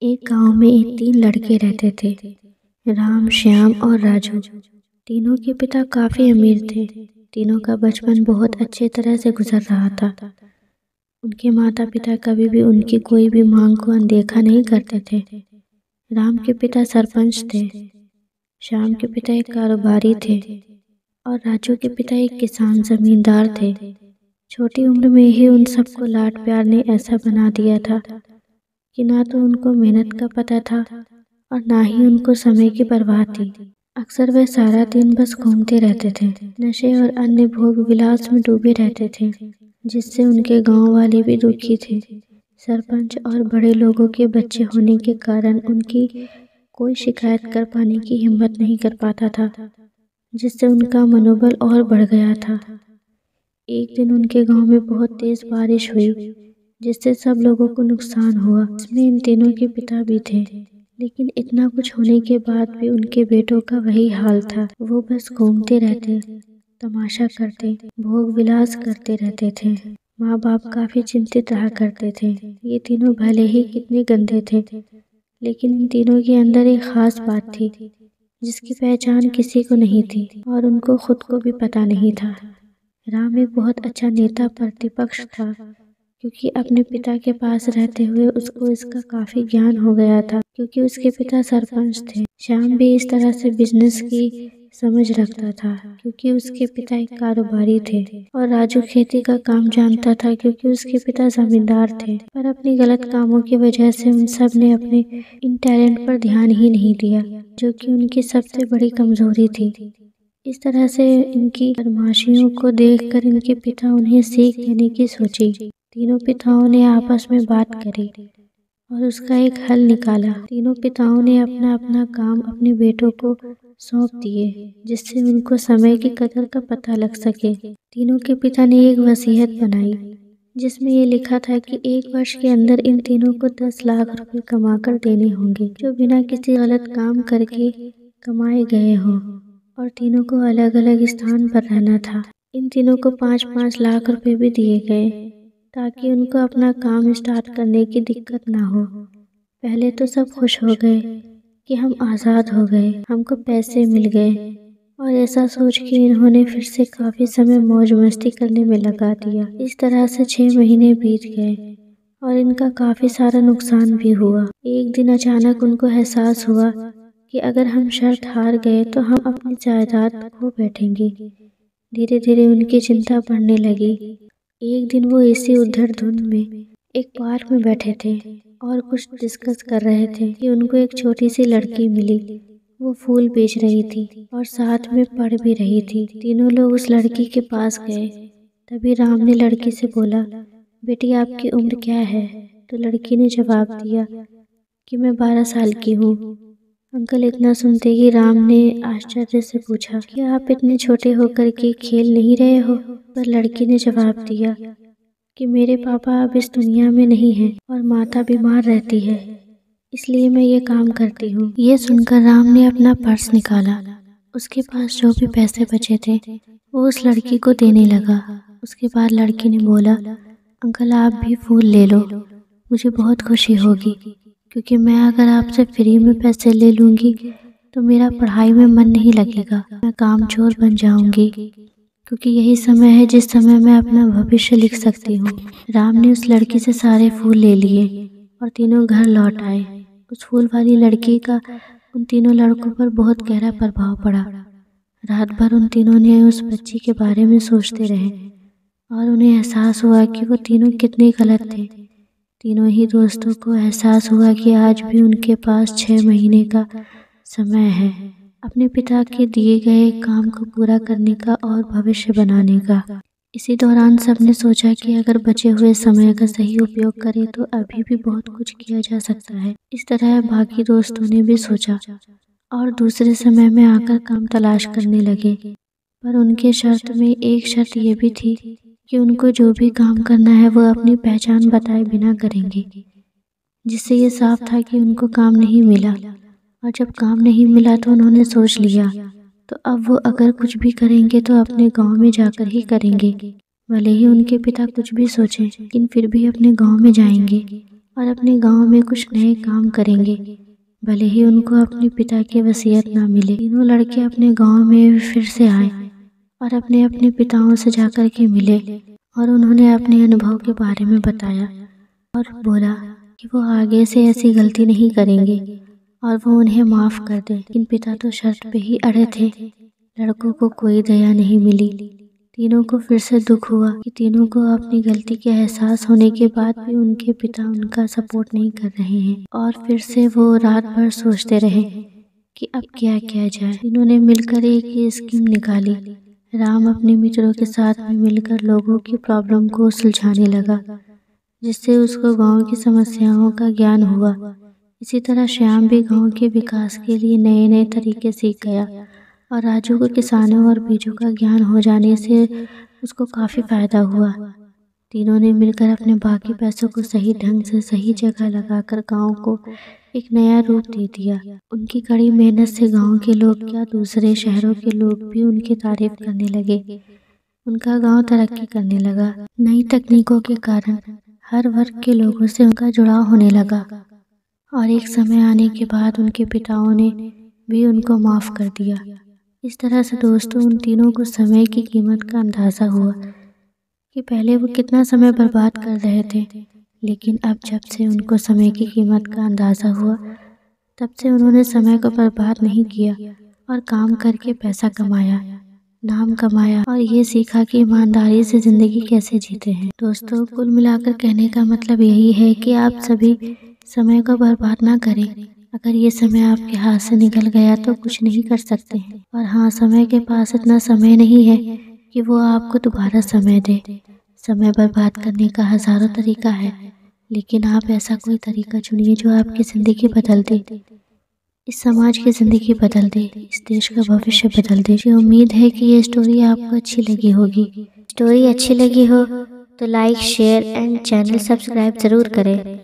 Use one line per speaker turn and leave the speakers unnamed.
एक गांव में 3 लड़के रहते थे, राम, श्याम और राजू। तीनों के पिता काफी अमीर थे। तीनों का बचपन बहुत अच्छे तरह से गुजर रहा था। उनके माता पिता कभी भी उनकी कोई भी मांग को अनदेखा नहीं करते थे। राम के पिता सरपंच थे, श्याम के पिता एक कारोबारी थे और राजू के पिता एक किसान जमींदार थे। छोटी उम्र में ही उन सबको लाड प्यार ने ऐसा बना दिया था कि ना तो उनको मेहनत का पता था और ना ही उनको समय की परवाह थी। अक्सर वे सारा दिन बस घूमते रहते थे, नशे और अन्य भोग विलास में डूबे रहते थे, जिससे उनके गांव वाले भी दुखी थे। सरपंच और बड़े लोगों के बच्चे होने के कारण उनकी कोई शिकायत कर पाने की हिम्मत नहीं कर पाता था, जिससे उनका मनोबल और बढ़ गया था। एक दिन उनके गांव में बहुत तेज बारिश हुई, जिससे सब लोगों को नुकसान हुआ। इसमें इन तीनों के पिता भी थे, लेकिन इतना कुछ होने के बाद भी उनके बेटों का वही हाल था। वो बस घूमते रहते, तमाशा करते, भोग विलास करते रहते थे। माँ बाप काफी चिंतित रहा करते थे। ये तीनों भले ही कितने गंदे थे, लेकिन इन तीनों के अंदर एक खास बात थी, जिसकी पहचान किसी को नहीं थी और उनको खुद को भी पता नहीं था। राम एक बहुत अच्छा नेता प्रतिपक्ष था, क्योंकि अपने पिता के पास रहते हुए उसको इसका काफी ज्ञान हो गया था, क्योंकि उसके पिता सरपंच थे। श्याम भी इस तरह से बिजनेस की समझ रखता था, क्योंकि उसके पिता एक कारोबारी थे। और राजू खेती का काम जानता था, क्योंकि उसके पिता जमींदार थे। पर अपनी गलत कामों की वजह से उन सब ने अपने इन टैलेंट पर ध्यान ही नहीं दिया, जो कि उनकी सबसे बड़ी कमजोरी थी। इस तरह से इनकी बदमाशियों को देखकर इनके पिता उन्हें सीख देने की सोची। तीनों पिताओं ने आपस में बात करी और उसका एक हल निकाला। तीनों पिताओं ने अपना अपना काम अपने बेटों को सौंप दिए, जिससे उनको समय की कदर का पता लग सके। तीनों के पिता ने एक वसीयत बनाई, जिसमें ये लिखा था कि 1 वर्ष के अंदर इन तीनों को 10 लाख रुपए कमाकर देने होंगे, जो बिना किसी गलत काम करके कमाए गए हों। और तीनों को अलग अलग स्थान पर रहना था। इन तीनों को 5-5 लाख रुपए भी दिए गए, ताकि उनको अपना काम स्टार्ट करने की दिक्कत ना हो। पहले तो सब खुश हो गए कि हम आज़ाद हो गए, हमको पैसे मिल गए, और ऐसा सोच के इन्होंने फिर से काफ़ी समय मौज मस्ती करने में लगा दिया। इस तरह से 6 महीने बीत गए और इनका काफ़ी सारा नुकसान भी हुआ। एक दिन अचानक उनको एहसास हुआ कि अगर हम शर्त हार गए तो हम अपनी जायदाद खो बैठेंगे। धीरे धीरे उनकी चिंता बढ़ने लगी। एक दिन वो इसी उधर धुंध में एक पार्क में बैठे थे और कुछ डिस्कस कर रहे थे कि उनको एक छोटी सी लड़की मिली। वो फूल बेच रही थी और साथ में पढ़ भी रही थी। तीनों लोग उस लड़की के पास गए। तभी राम ने लड़की से बोला, बेटी आपकी उम्र क्या है? तो लड़की ने जवाब दिया कि मैं 12 साल की हूँ। अंकल इतना सुनते ही राम ने आश्चर्य से पूछा कि आप इतने छोटे होकर के खेल नहीं रहे हो? पर लड़की ने जवाब दिया कि मेरे पापा अब इस दुनिया में नहीं हैं और माता बीमार रहती है, इसलिए मैं ये काम करती हूँ। ये सुनकर राम ने अपना पर्स निकाला। उसके पास जो भी पैसे बचे थे वो उस लड़की को देने लगा। उसके बाद लड़की ने बोला, अंकल आप भी फूल ले लो, मुझे बहुत खुशी होगी, क्योंकि मैं अगर आपसे फ्री में पैसे ले लूँगी तो मेरा पढ़ाई में मन नहीं लगेगा, मैं कामचोर बन जाऊँगी, क्योंकि यही समय है जिस समय मैं अपना भविष्य लिख सकती हूँ। राम ने उस लड़की से सारे फूल ले लिए और तीनों घर लौट आए। उस फूल वाली लड़की का उन तीनों लड़कों पर बहुत गहरा प्रभाव पड़ा। रात भर उन तीनों ने उस बच्ची के बारे में सोचते रहे और उन्हें एहसास हुआ कि वो तीनों कितने गलत थे। तीनों ही दोस्तों को एहसास हुआ कि आज भी उनके पास 6 महीने का समय है अपने पिता के दिए गए काम को पूरा करने का और भविष्य बनाने का। इसी दौरान सबने सोचा कि अगर बचे हुए समय का सही उपयोग करें तो अभी भी बहुत कुछ किया जा सकता है। इस तरह बाकी दोस्तों ने भी सोचा और दूसरे समय में आकर काम तलाश करने लगे। पर उनके शर्त में एक शर्त ये भी थी कि उनको जो भी काम करना है वो अपनी पहचान बताए बिना करेंगे, जिससे ये साफ था कि उनको काम नहीं मिला। और जब काम नहीं मिला तो उन्होंने सोच लिया तो अब वो अगर कुछ भी करेंगे तो अपने गांव में जाकर ही करेंगे। भले ही उनके पिता कुछ भी सोचें, लेकिन फिर भी अपने गांव में जाएंगे और अपने गांव में कुछ नए काम करेंगे, भले ही उनको अपने पिता की वसीयत ना मिले। तीनों लड़के अपने गांव में फिर से आए और अपने अपने पिताओं से जाकर के मिले और उन्होंने अपने अनुभव के बारे में बताया और बोला कि वो आगे से ऐसी गलती नहीं करेंगे और वो उन्हें माफ़ कर दें। लेकिन पिता तो शर्त पे ही अड़े थे। लड़कों को कोई दया नहीं मिली। तीनों को फिर से दुख हुआ कि तीनों को अपनी गलती के एहसास होने के बाद भी उनके पिता उनका सपोर्ट नहीं कर रहे हैं और फिर से वो रात भर सोचते रहे कि अब क्या किया जाए। तीनों ने मिलकर एक स्कीम निकाली। राम अपने मित्रों के साथ में मिलकर लोगों की प्रॉब्लम को सुलझाने लगा, जिससे उसको गांव की समस्याओं का ज्ञान हुआ। इसी तरह श्याम भी गांव के विकास के लिए नए नए तरीके सीख गया और राजू को किसानों और बीजों का ज्ञान हो जाने से उसको काफ़ी फ़ायदा हुआ। तीनों ने मिलकर अपने बाकी पैसों को सही ढंग से सही जगह लगाकर गांव को एक नया रूप दे दिया। उनकी कड़ी मेहनत से गांव के लोग क्या, दूसरे शहरों के लोग भी उनकी तारीफ करने लगे। उनका गांव तरक्की करने लगा। नई तकनीकों के कारण हर वर्ग के लोगों से उनका जुड़ाव होने लगा और एक समय आने के बाद उनके पिताओं ने भी उनको माफ़ कर दिया। इस तरह से दोस्तों, उन तीनों को समय की कीमत का अंदाज़ा हुआ कि पहले वो कितना समय बर्बाद कर रहे थे, लेकिन अब जब से उनको समय की कीमत का अंदाज़ा हुआ, तब से उन्होंने समय को बर्बाद नहीं किया और काम करके पैसा कमाया, नाम कमाया और ये सीखा कि ईमानदारी से ज़िंदगी कैसे जीते हैं। दोस्तों, कुल मिलाकर कहने का मतलब यही है कि आप सभी समय को बर्बाद ना करें। अगर ये समय आपके हाथ से निकल गया तो कुछ नहीं कर सकते हैं। और हाँ, समय के पास इतना समय नहीं है कि वो आपको दोबारा समय दे। समय बर्बाद करने का हज़ारों तरीका है, लेकिन आप ऐसा कोई तरीका चुनिए जो आपकी ज़िंदगी बदल दे, इस समाज की ज़िंदगी बदल दे, इस देश का भविष्य बदल दे। मुझे उम्मीद है कि ये स्टोरी आपको अच्छी लगी होगी। स्टोरी अच्छी लगी हो तो like, share and channel subscribe ज़रूर करें।